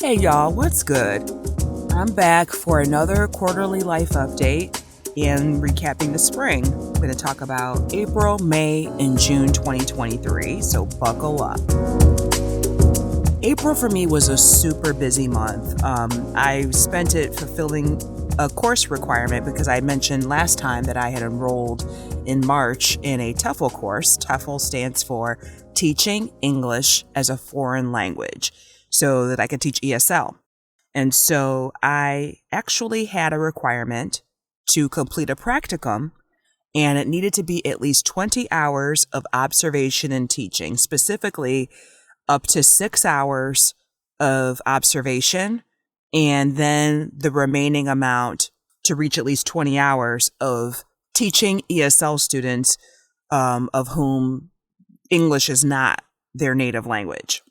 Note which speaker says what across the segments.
Speaker 1: Hey y'all, what's good? I'm back for another quarterly life update and recapping the spring. I'm going to talk about April, May, and June 2023, so buckle up. April for me was a super busy month. I spent it fulfilling a course requirement because I mentioned last time that I had enrolled in March in a TEFL course. TEFL stands for Teaching English as a Foreign Language, so that I could teach ESL. And so I actually had a requirement to complete a practicum, and it needed to be at least 20 hours of observation and teaching, specifically up to 6 hours of observation, and then the remaining amount to reach at least 20 hours of teaching ESL students of whom English is not their native language.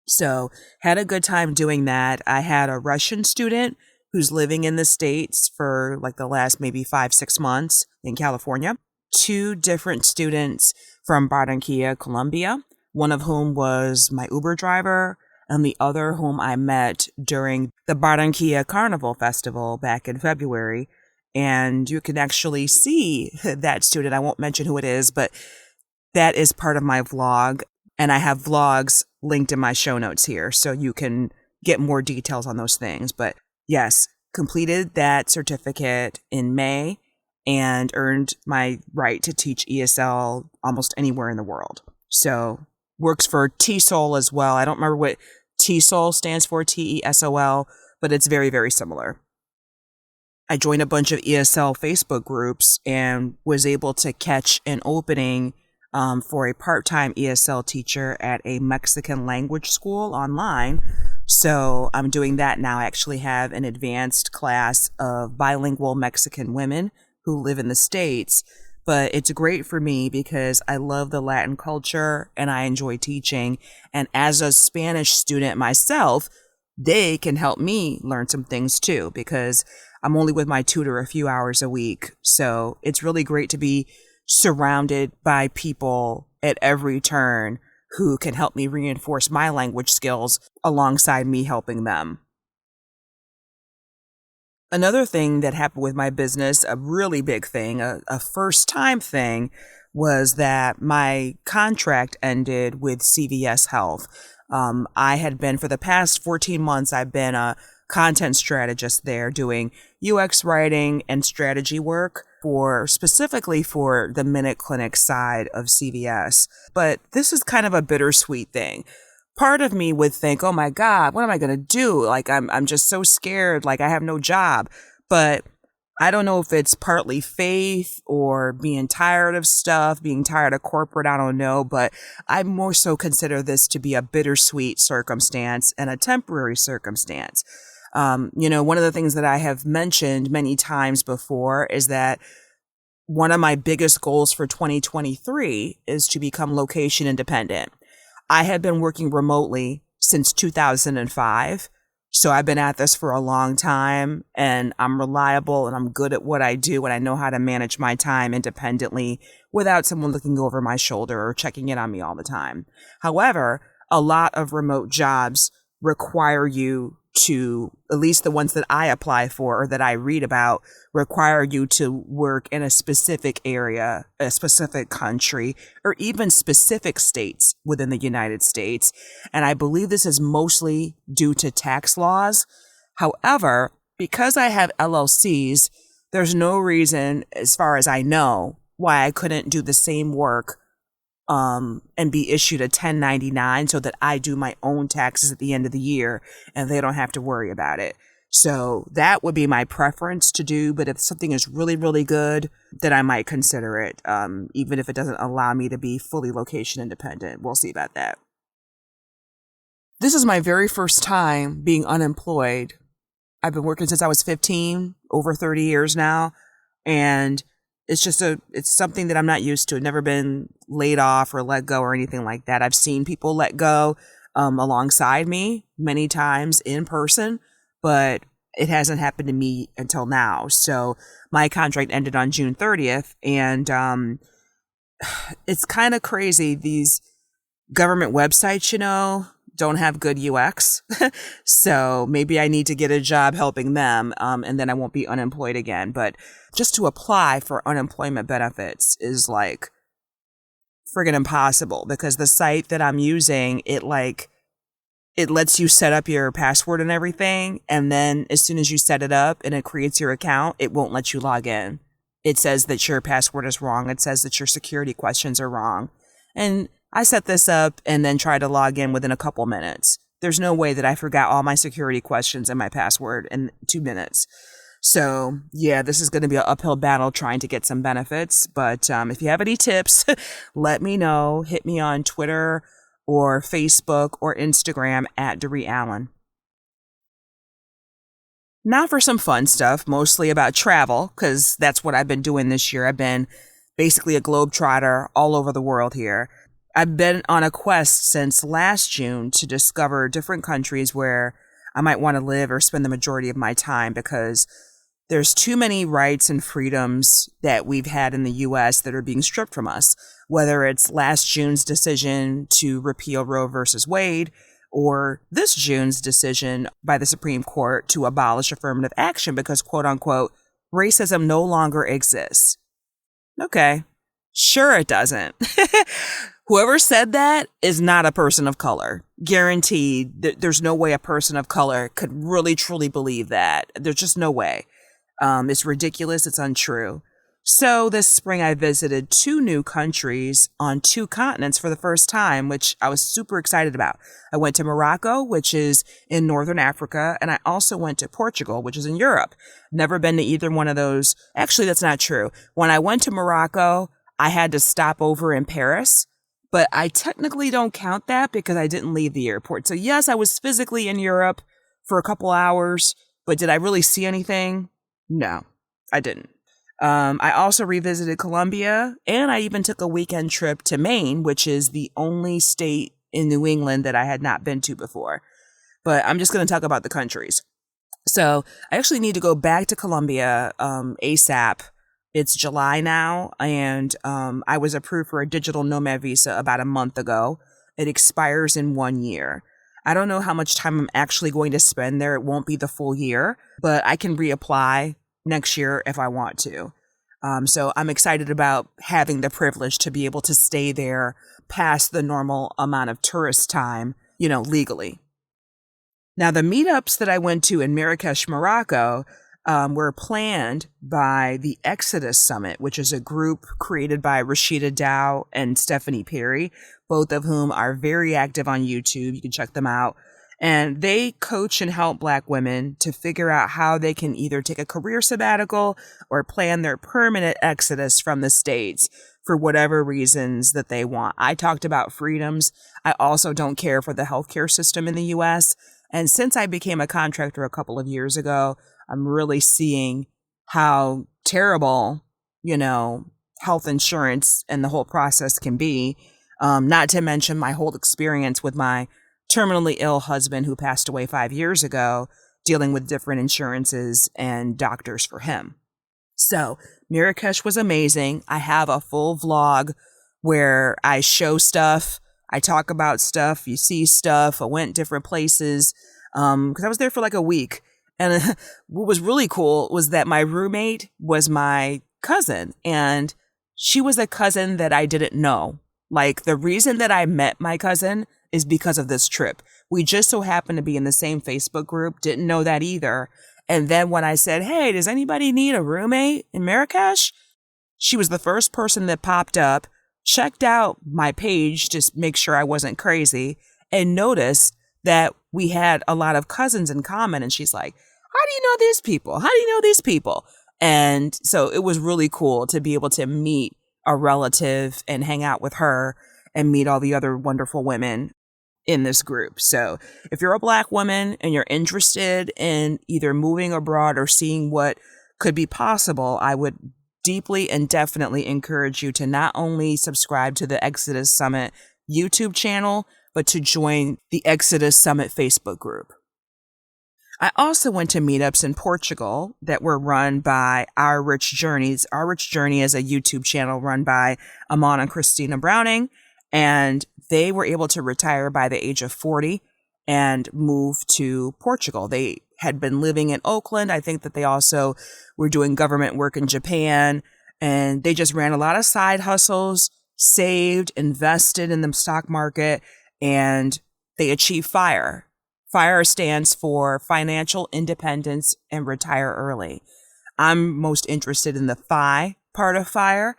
Speaker 1: So had a good time doing that. I had a Russian student who's living in the States for like the last maybe 5-6 months in California. 2 different students from Barranquilla, Colombia, one of whom was my Uber driver and the other whom I met during the Barranquilla Carnival Festival back in February. And you can actually see that student. I won't mention who it is, but that is part of my vlog. And I have vlogs linked in my show notes here, so you can get more details on those things. But yes, completed that certificate in May and earned my right to teach ESL almost anywhere in the world. So works for TESOL as well. I don't remember what TESOL stands for, TESOL, but it's very, very similar. I joined a bunch of ESL Facebook groups and was able to catch an opening for a part-time ESL teacher at a Mexican language school online. So I'm doing that now. I actually have an advanced class of bilingual Mexican women who live in the States. But it's great for me because I love the Latin culture and I enjoy teaching. And as a Spanish student myself, they can help me learn some things too, because I'm only with my tutor a few hours a week. So it's really great to be surrounded by people at every turn who can help me reinforce my language skills alongside me helping them. Another thing that happened with my business, a really big thing, a first-time thing, was that my contract ended with CVS Health. I had been, for the past 14 months, I've been a content strategist there doing UX writing and strategy work specifically for the Minute Clinic side of CVS. But this is kind of a bittersweet thing. Part of me would think, oh my God, what am I going to do? Like, I'm just so scared, like I have no job. But I don't know if it's partly faith or being tired of stuff, being tired of corporate, I don't know. But I more so consider this to be a bittersweet circumstance and a temporary circumstance. One of the things that I have mentioned many times before is that one of my biggest goals for 2023 is to become location independent. I have been working remotely since 2005. So I've been at this for a long time and I'm reliable and I'm good at what I do and I know how to manage my time independently without someone looking over my shoulder or checking in on me all the time. However, a lot of remote jobs require you to, at least the ones that I apply for or that I read about, require you to work in a specific area, a specific country, or even specific states within the United States. And I believe this is mostly due to tax laws. However, because I have LLCs, there's no reason, as far as I know, why I couldn't do the same work and be issued a 1099 so that I do my own taxes at the end of the year and they don't have to worry about it. So that would be my preference to do. But if something is really, really good, then I might consider it, even if it doesn't allow me to be fully location independent. We'll see about that. This is my very first time being unemployed. I've been working since I was 15, over 30 years now. And it's something that I'm not used to. I've never been laid off or let go or anything like that. I've seen people let go alongside me many times in person, but it hasn't happened to me until now. So my contract ended on June 30th, and it's kind of crazy. These government websites, don't have good UX. So maybe I need to get a job helping them, and then I won't be unemployed again. But just to apply for unemployment benefits is like friggin' impossible, because the site that I'm using, it lets you set up your password and everything. And then as soon as you set it up and it creates your account, it won't let you log in. It says that your password is wrong. It says that your security questions are wrong. And I set this up and then tried to log in within a couple minutes. There's no way that I forgot all my security questions and my password in 2 minutes. So yeah, this is going to be an uphill battle trying to get some benefits. But if you have any tips, let me know. Hit me on Twitter or Facebook or Instagram at Doree Allen. Now for some fun stuff, mostly about travel, because that's what I've been doing this year. I've been basically a globetrotter all over the world here. I've been on a quest since last June to discover different countries where I might want to live or spend the majority of my time, because there's too many rights and freedoms that we've had in the U.S. that are being stripped from us, whether it's last June's decision to repeal Roe versus Wade, or this June's decision by the Supreme Court to abolish affirmative action because, quote unquote, racism no longer exists. Okay, sure it doesn't. Whoever said that is not a person of color. Guaranteed, there's no way a person of color could really, truly believe that. There's just no way. It's ridiculous. It's untrue. So this spring, I visited 2 new countries on 2 continents for the first time, which I was super excited about. I went to Morocco, which is in Northern Africa, and I also went to Portugal, which is in Europe. Never been to either one of those. Actually, that's not true. When I went to Morocco, I had to stop over in Paris, but I technically don't count that because I didn't leave the airport. So yes, I was physically in Europe for a couple hours, but did I really see anything? No, I didn't. I also revisited Colombia, and I even took a weekend trip to Maine, which is the only state in New England that I had not been to before. But I'm just going to talk about the countries. So I actually need to go back to Colombia ASAP. It's July now, and I was approved for a digital nomad visa about a month ago. It expires in 1 year. I don't know how much time I'm actually going to spend there. It won't be the full year, but I can reapply next year if I want to. So I'm excited about having the privilege to be able to stay there past the normal amount of tourist time, legally. Now, the meetups that I went to in Marrakesh, Morocco, were planned by the Exodus Summit, which is a group created by Rashida Dow and Stephanie Perry, both of whom are very active on YouTube. You can check them out. And they coach and help Black women to figure out how they can either take a career sabbatical or plan their permanent exodus from the States for whatever reasons that they want. I talked about freedoms. I also don't care for the healthcare system in the U.S. And since I became a contractor a couple of years ago, I'm really seeing how terrible, health insurance and the whole process can be. Not to mention my whole experience with my terminally ill husband who passed away 5 years ago, dealing with different insurances and doctors for him. So Marrakesh was amazing. I have a full vlog where I show stuff. I talk about stuff. You see stuff. I went different places because I was there for like a week. And what was really cool was that my roommate was my cousin, and she was a cousin that I didn't know. Like, the reason that I met my cousin is because of this trip. We just so happened to be in the same Facebook group, didn't know that either. And then when I said, hey, does anybody need a roommate in Marrakesh? She was the first person that popped up, checked out my page to make sure I wasn't crazy, and noticed that we had a lot of cousins in common. And she's like, how do you know these people? How do you know these people? And so it was really cool to be able to meet a relative and hang out with her and meet all the other wonderful women in this group. So if you're a Black woman and you're interested in either moving abroad or seeing what could be possible, I would deeply and definitely encourage you to not only subscribe to the Exodus Summit YouTube channel, but to join the Exodus Summit Facebook group. I also went to meetups in Portugal that were run by Our Rich Journeys. Our Rich Journey is a YouTube channel run by Amon and Christina Browning. and they were able to retire by the age of 40 and move to Portugal. They had been living in Oakland. I think that they also were doing government work in Japan, and they just ran a lot of side hustles, saved, invested in the stock market, and they achieved FIRE. FIRE stands for Financial Independence and Retire Early. I'm most interested in the FI part of FIRE.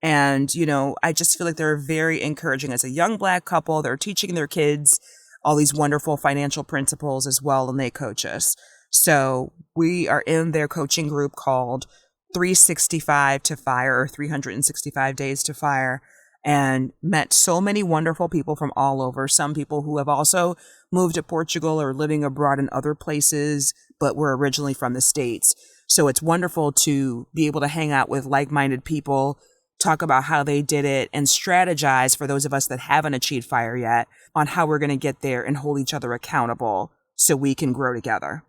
Speaker 1: And, I just feel like they're very encouraging as a young Black couple. They're teaching their kids all these wonderful financial principles as well, and they coach us. So we are in their coaching group called 365 to FIRE, or 365 Days to FIRE, and met so many wonderful people from all over. Some people who have also moved to Portugal or living abroad in other places, but were originally from the States. So it's wonderful to be able to hang out with like-minded people, talk about how they did it, and strategize for those of us that haven't achieved FIRE yet on how we're going to get there and hold each other accountable so we can grow together.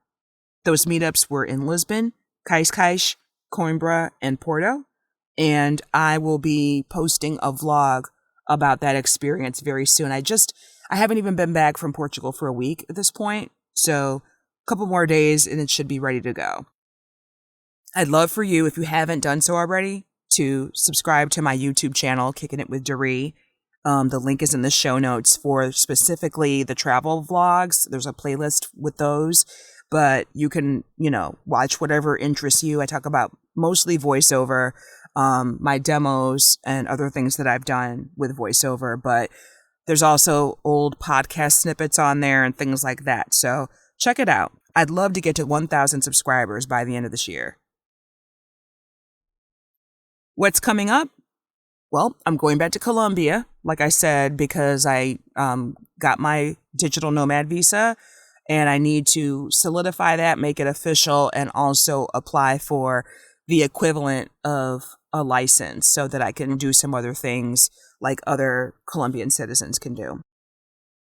Speaker 1: Those meetups were in Lisbon, Cascais, Coimbra, and Porto. And I will be posting a vlog about that experience very soon. I haven't even been back from Portugal for a week at this point. So a couple more days and it should be ready to go. I'd love for you, if you haven't done so already, to subscribe to my YouTube channel, Kicking It with Doree. The link is in the show notes for specifically the travel vlogs. There's a playlist with those, but you can, watch whatever interests you. I talk about mostly voiceover, my demos and other things that I've done with voiceover, but there's also old podcast snippets on there and things like that. So check it out. I'd love to get to 1,000 subscribers by the end of this year. What's coming up? Well, I'm going back to Colombia, like I said, because I got my digital nomad visa and I need to solidify that, make it official, and also apply for the equivalent of a license so that I can do some other things like other Colombian citizens can do.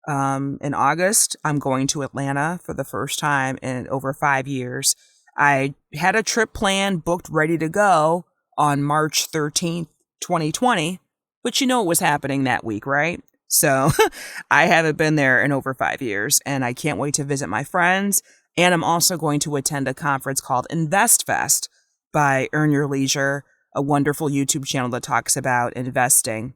Speaker 1: In August, I'm going to Atlanta for the first time in over 5 years. I had a trip planned, booked, ready to go on March 13th, 2020, but what was happening that week, right? So I haven't been there in over 5 years, and I can't wait to visit my friends. And I'm also going to attend a conference called InvestFest by Earn Your Leisure, a wonderful YouTube channel that talks about investing.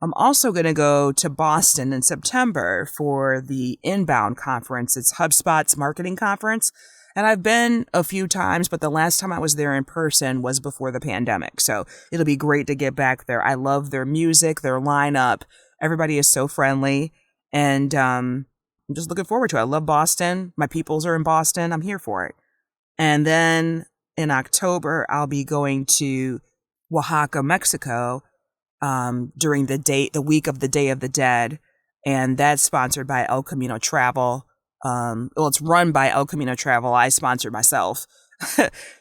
Speaker 1: I'm also going to go to Boston in September for the Inbound conference. It's HubSpot's marketing conference. And I've been a few times, but the last time I was there in person was before the pandemic. So it'll be great to get back there. I love their music, their lineup. Everybody is so friendly. And I'm just looking forward to it. I love Boston. My peoples are in Boston. I'm here for it. And then in October, I'll be going to Oaxaca, Mexico, during the week of the Day of the Dead. And that's sponsored by El Camino Travel. It's run by El Camino Travel. I sponsored myself.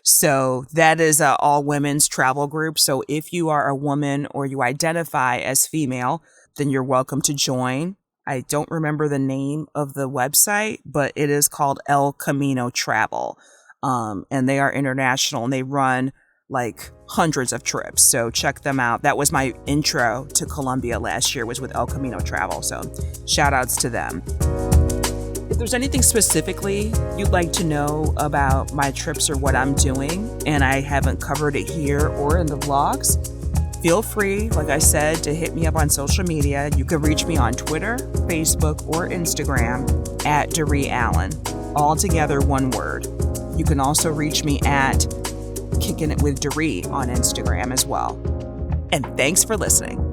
Speaker 1: So that is an all women's travel group. So if you are a woman or you identify as female, then you're welcome to join. I don't remember the name of the website, but it is called El Camino Travel. And they are international and they run like hundreds of trips. So check them out. That was my intro to Colombia last year, was with El Camino Travel. So shout outs to them. If there's anything specifically you'd like to know about my trips or what I'm doing, and I haven't covered it here or in the vlogs, feel free, like I said, to hit me up on social media. You can reach me on Twitter, Facebook, or Instagram at Doree Allen. All together, one word. You can also reach me at Kicking It with Doree on Instagram as well. And thanks for listening.